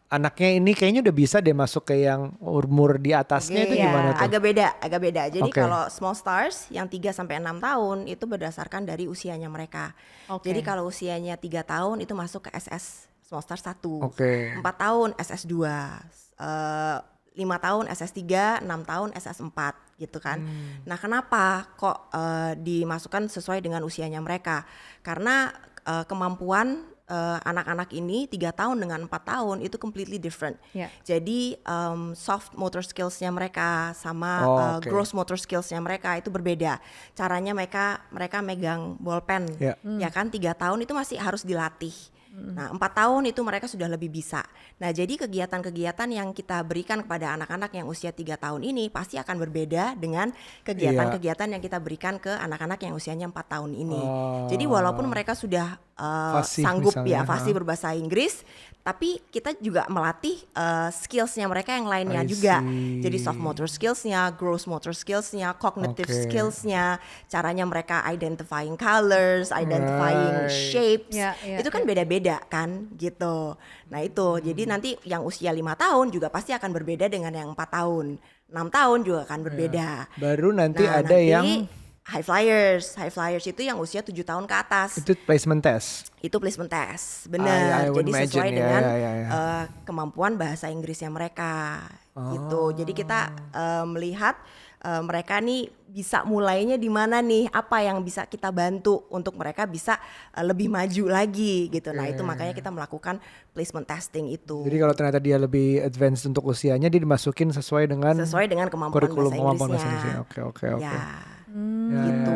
Speaker 3: anaknya ini kayaknya udah bisa deh masuk ke yang umur di atasnya itu
Speaker 2: Iya,
Speaker 3: gimana tuh?
Speaker 2: agak beda. Jadi
Speaker 3: Oke.
Speaker 2: kalau Small Stars yang 3 sampai 6 tahun itu berdasarkan dari usianya mereka.
Speaker 1: Oke.
Speaker 2: Jadi kalau usianya 3 tahun itu masuk ke SS Small Stars 1.
Speaker 3: Oke.
Speaker 2: 4 tahun SS2. 5 tahun SS3, 6 tahun SS4 gitu kan. Nah, kenapa kok dimasukkan sesuai dengan usianya mereka? Karena kemampuan anak-anak ini 3 tahun dengan 4 tahun itu completely different.
Speaker 1: Ya.
Speaker 2: Jadi soft motor skills-nya mereka sama
Speaker 3: Oke.
Speaker 2: gross motor skills-nya mereka itu berbeda. Caranya mereka megang bolpen,
Speaker 3: Ya.
Speaker 2: ya kan 3 tahun itu masih harus dilatih. Nah 4 tahun itu mereka sudah lebih bisa. Nah jadi kegiatan-kegiatan yang kita berikan kepada anak-anak yang usia 3 tahun ini pasti akan berbeda dengan kegiatan-kegiatan yang kita berikan ke anak-anak yang usianya 4 tahun ini. Jadi walaupun mereka sudah
Speaker 3: Fasih
Speaker 2: sanggup
Speaker 3: misalnya,
Speaker 2: fasih berbahasa Inggris, tapi kita juga melatih skillsnya mereka yang lainnya
Speaker 3: I
Speaker 2: juga.
Speaker 3: see.
Speaker 2: Jadi soft motor skillsnya, gross motor skillsnya, cognitive
Speaker 3: Oke.
Speaker 2: skillsnya, caranya mereka identifying colors, identifying
Speaker 3: Right.
Speaker 2: shapes,
Speaker 1: Ya, ya,
Speaker 2: itu kan beda-beda kan gitu. Nah itu, jadi nanti yang usia 5 tahun juga pasti akan berbeda dengan yang 4 tahun. 6 tahun juga akan berbeda.
Speaker 3: Baru nanti
Speaker 2: Nah,
Speaker 3: ada yang
Speaker 2: high flyers itu yang usia 7 tahun ke atas.
Speaker 3: itu placement test.
Speaker 2: Itu placement test,
Speaker 3: I
Speaker 2: benar.
Speaker 3: would
Speaker 2: Jadi sesuai
Speaker 3: imagine,
Speaker 2: dengan
Speaker 3: ya.
Speaker 2: kemampuan bahasa Inggrisnya mereka, gitu. Jadi kita melihat mereka nih bisa mulainya di mana nih, apa yang bisa kita bantu untuk mereka bisa lebih maju lagi, gitu. Nah itu makanya kita melakukan placement testing itu,
Speaker 3: Jadi kalau ternyata dia lebih advance untuk usianya, dia dimasukin sesuai dengan
Speaker 2: kemampuan
Speaker 3: kurikulum
Speaker 2: bahasa
Speaker 3: kemampuan bahasa
Speaker 2: Inggrisnya.
Speaker 3: Inggrisnya. Oke.
Speaker 2: Ya,
Speaker 3: Ya,
Speaker 2: gitu.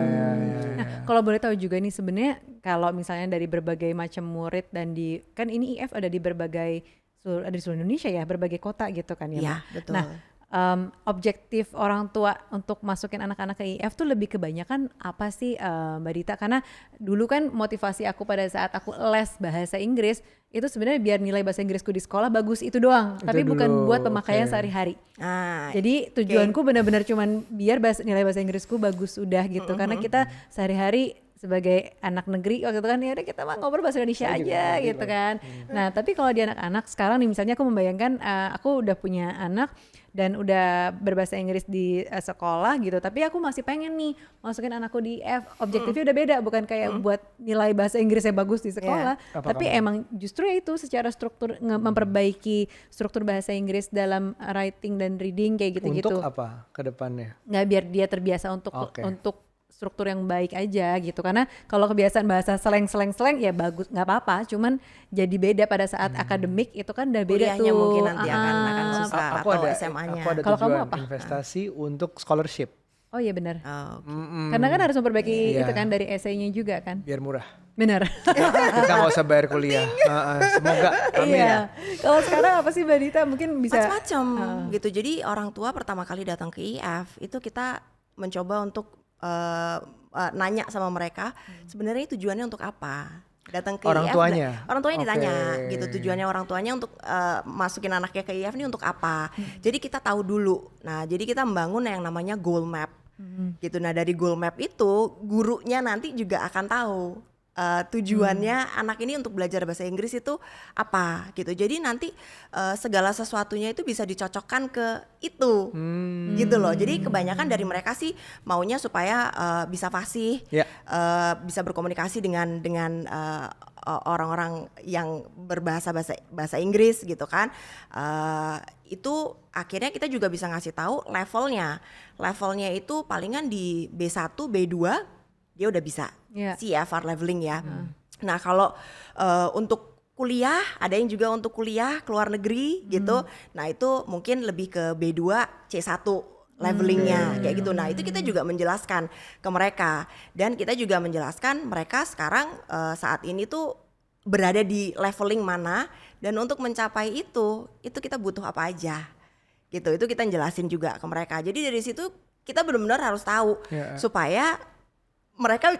Speaker 1: Nah, kalau boleh tahu juga nih sebenarnya kalau misalnya dari berbagai macam murid dan kan ini IF ada di berbagai ada di seluruh Indonesia ya, berbagai kota gitu kan ya.
Speaker 2: Iya,
Speaker 1: Ma?
Speaker 2: betul.
Speaker 1: Nah, objektif orang tua untuk masukin anak-anak ke IF tuh lebih kebanyakan apa sih Mbak Dita? Karena dulu kan motivasi aku pada saat aku les bahasa Inggris itu sebenarnya biar nilai bahasa Inggrisku di sekolah bagus itu doang,
Speaker 3: Itu
Speaker 1: tapi bukan
Speaker 3: dulu,
Speaker 1: buat pemakaian
Speaker 3: oke.
Speaker 1: sehari-hari.
Speaker 2: Nah,
Speaker 1: Jadi tujuanku benar-benar cuman biar nilai bahasa Inggrisku bagus udah gitu. Karena kita sehari-hari sebagai anak negeri waktu itu kan ya udah kita mah ngobrol bahasa Indonesia aja gitu kan. Nah tapi kalau di anak-anak sekarang nih misalnya aku membayangkan aku udah punya anak dan udah berbahasa Inggris di sekolah gitu. Tapi aku masih pengen nih masukin anakku di F. Objektifnya udah beda, bukan kayak buat nilai bahasa Inggrisnya bagus di sekolah.
Speaker 3: Apa
Speaker 1: Tapi
Speaker 3: kamu?
Speaker 1: emang justru ya itu secara struktur memperbaiki struktur bahasa Inggris dalam writing dan reading kayak gitu-gitu.
Speaker 3: Untuk apa ke depannya?
Speaker 1: Nggak biar dia terbiasa
Speaker 3: Oke.
Speaker 1: untuk struktur yang baik aja gitu. Karena kalau kebiasaan bahasa seleng ya bagus, nggak apa-apa, cuman jadi beda pada saat akademik itu kan udah beda
Speaker 2: kuliahnya
Speaker 1: tuh.
Speaker 2: mungkin nanti akan susah
Speaker 3: Aku
Speaker 2: atau
Speaker 3: ada
Speaker 2: SMA-nya.
Speaker 3: aku ada
Speaker 1: Kalau kamu
Speaker 3: tujuan
Speaker 1: apa?
Speaker 3: investasi untuk scholarship.
Speaker 1: Oh iya benar.
Speaker 2: Oh,
Speaker 1: Karena kan harus memperbaiki
Speaker 3: Iya.
Speaker 1: itu kan dari essay-nya juga kan.
Speaker 3: Biar murah.
Speaker 1: Benar.
Speaker 3: Kita nggak usah bayar kuliah. Semoga. Amin.
Speaker 1: Iya. Kalau sekarang apa sih Mbak Dita mungkin bisa
Speaker 2: macam-macam gitu. Jadi orang tua pertama kali datang ke IF itu kita mencoba untuk nanya sama mereka sebenarnya tujuannya untuk apa datang ke
Speaker 3: Orang
Speaker 2: IF.
Speaker 3: tuanya?
Speaker 2: Orang tuanya
Speaker 3: Oke.
Speaker 2: ditanya gitu, tujuannya orang tuanya untuk masukin anaknya ke IF ini untuk apa. Jadi kita tahu dulu. Nah jadi kita membangun yang namanya goal map gitu. Nah dari goal map itu gurunya nanti juga akan tahu tujuannya anak ini untuk belajar bahasa Inggris itu apa gitu. Jadi nanti segala sesuatunya itu bisa dicocokkan ke itu gitu loh. Jadi kebanyakan dari mereka sih maunya supaya bisa fasih,
Speaker 3: Ya.
Speaker 2: bisa berkomunikasi dengan orang-orang yang bahasa Inggris gitu kan. Itu akhirnya kita juga bisa ngasih tahu levelnya itu palingan di B1, B2 dia udah bisa CFR leveling ya. Nah kalau untuk kuliah ada yang juga untuk kuliah ke luar negeri gitu. Nah itu mungkin lebih ke B2 C1 levelingnya kayak gitu. Nah itu kita juga menjelaskan ke mereka dan kita juga menjelaskan mereka sekarang saat ini tuh berada di leveling mana dan untuk mencapai itu kita butuh apa aja gitu. Itu kita jelasin juga ke mereka. Jadi dari situ kita benar-benar harus tahu supaya mereka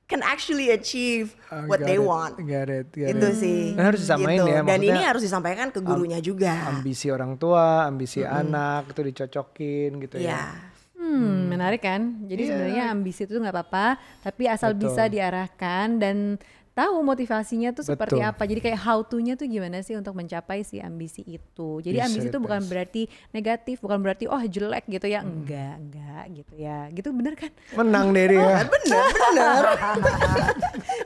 Speaker 2: can actually achieve what they want.
Speaker 3: Got it.
Speaker 2: Itu sih.
Speaker 3: Dan harus disamain
Speaker 2: gitu.
Speaker 3: ya.
Speaker 2: Dan ini
Speaker 3: maksudnya
Speaker 2: harus disampaikan ke gurunya juga.
Speaker 3: ambisi orang tua, ambisi anak itu dicocokin gitu ya.
Speaker 1: menarik kan? Jadi sebenarnya ambisi itu nggak apa-apa, tapi asal
Speaker 3: Betul.
Speaker 1: bisa diarahkan dan tahu motivasinya tuh seperti
Speaker 3: Betul.
Speaker 1: apa. Jadi kayak how to-nya tuh gimana sih untuk mencapai si ambisi itu. Jadi
Speaker 3: Bisa
Speaker 1: ambisi itu bukan
Speaker 3: dites.
Speaker 1: berarti negatif, bukan berarti oh jelek gitu ya. Enggak gitu ya. Gitu bener kan?
Speaker 3: Menang deh dia.
Speaker 2: Benar.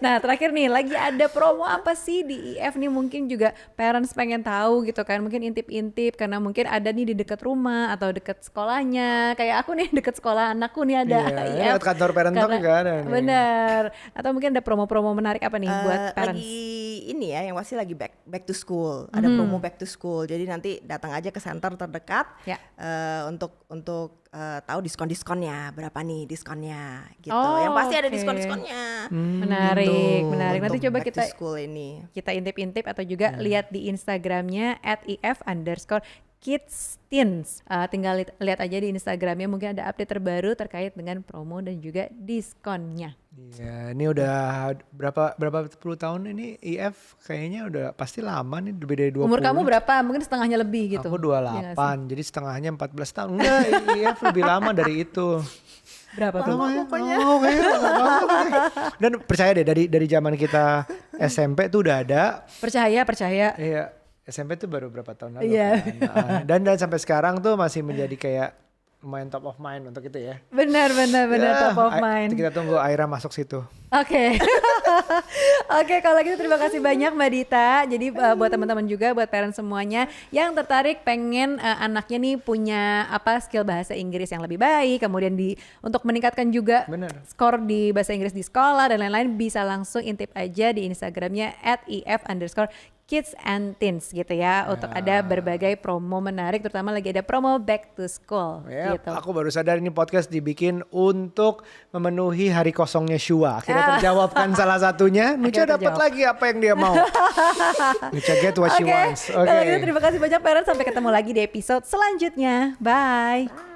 Speaker 1: Nah terakhir nih lagi ada promo apa sih di IF nih, mungkin juga parents pengen tahu gitu kan, mungkin intip-intip karena mungkin ada nih di dekat rumah atau dekat sekolahnya, kayak aku nih dekat sekolah anakku nih ada
Speaker 3: Iya,
Speaker 1: IF.
Speaker 3: lewat kantor parent talk juga ada nih.
Speaker 1: Bener, atau mungkin ada promo-promo menarik apa nih buat parents?
Speaker 2: Lagi ini ya, yang pasti lagi back to school. Ada promo back to school. Jadi nanti datang aja ke center terdekat
Speaker 1: Ya.
Speaker 2: untuk tahu diskon-diskonnya, berapa nih diskonnya gitu.
Speaker 1: Oh,
Speaker 2: Yang pasti ada
Speaker 1: oke.
Speaker 2: diskon-diskonnya.
Speaker 1: Menarik,
Speaker 2: Gitu,
Speaker 1: menarik. Nanti
Speaker 2: untuk
Speaker 1: coba
Speaker 2: back to school ini.
Speaker 1: kita intip-intip atau juga lihat di Instagramnya @if_kids_teens. Tinggal lihat aja di Instagramnya, mungkin ada update terbaru terkait dengan promo dan juga diskonnya.
Speaker 3: Iya, ini udah berapa puluh tahun ini IF kayaknya udah pasti lama nih, lebih dari 20.
Speaker 1: Umur kamu berapa? Mungkin setengahnya lebih gitu.
Speaker 3: Aku
Speaker 1: Iya nggak sih?
Speaker 3: 28, jadi setengahnya 14 tahun. Enggak, IF lebih lama dari itu.
Speaker 1: Berapa tuh?
Speaker 3: Lama ya? Oh, kayaknya nggak apa-apa. Dan percaya deh, dari zaman kita SMP tuh udah ada.
Speaker 1: Percaya.
Speaker 3: Iya, SMP tuh baru berapa tahun lalu
Speaker 1: Iya.
Speaker 3: kan. Dan sampai sekarang tuh masih menjadi kayak lumayan top of mind untuk itu ya.
Speaker 1: Benar,
Speaker 3: Ya,
Speaker 1: top of mind.
Speaker 3: Kita tunggu Aira masuk situ.
Speaker 1: Oke. Oke, kalau gitu terima kasih banyak Mbak Dita. Jadi buat teman-teman juga, buat parents semuanya yang tertarik pengen anaknya nih punya skill bahasa Inggris yang lebih baik, kemudian untuk meningkatkan juga
Speaker 3: Bener.
Speaker 1: skor di bahasa Inggris di sekolah dan lain-lain, bisa langsung intip aja di Instagramnya @if_kids and teens gitu ya, untuk ada berbagai promo menarik, terutama lagi ada promo back to school
Speaker 3: Ya,
Speaker 1: gitu.
Speaker 3: aku baru sadar ini podcast dibikin untuk memenuhi hari kosongnya Shua. Akhirnya terjawabkan salah satunya. Nucha
Speaker 1: Akhirnya
Speaker 3: dapat
Speaker 1: terjawab.
Speaker 3: lagi apa yang dia mau. Nucha get what she
Speaker 1: Oke,
Speaker 3: wants.
Speaker 1: kalau gitu terima kasih banyak parents, sampai ketemu lagi di episode selanjutnya. Bye.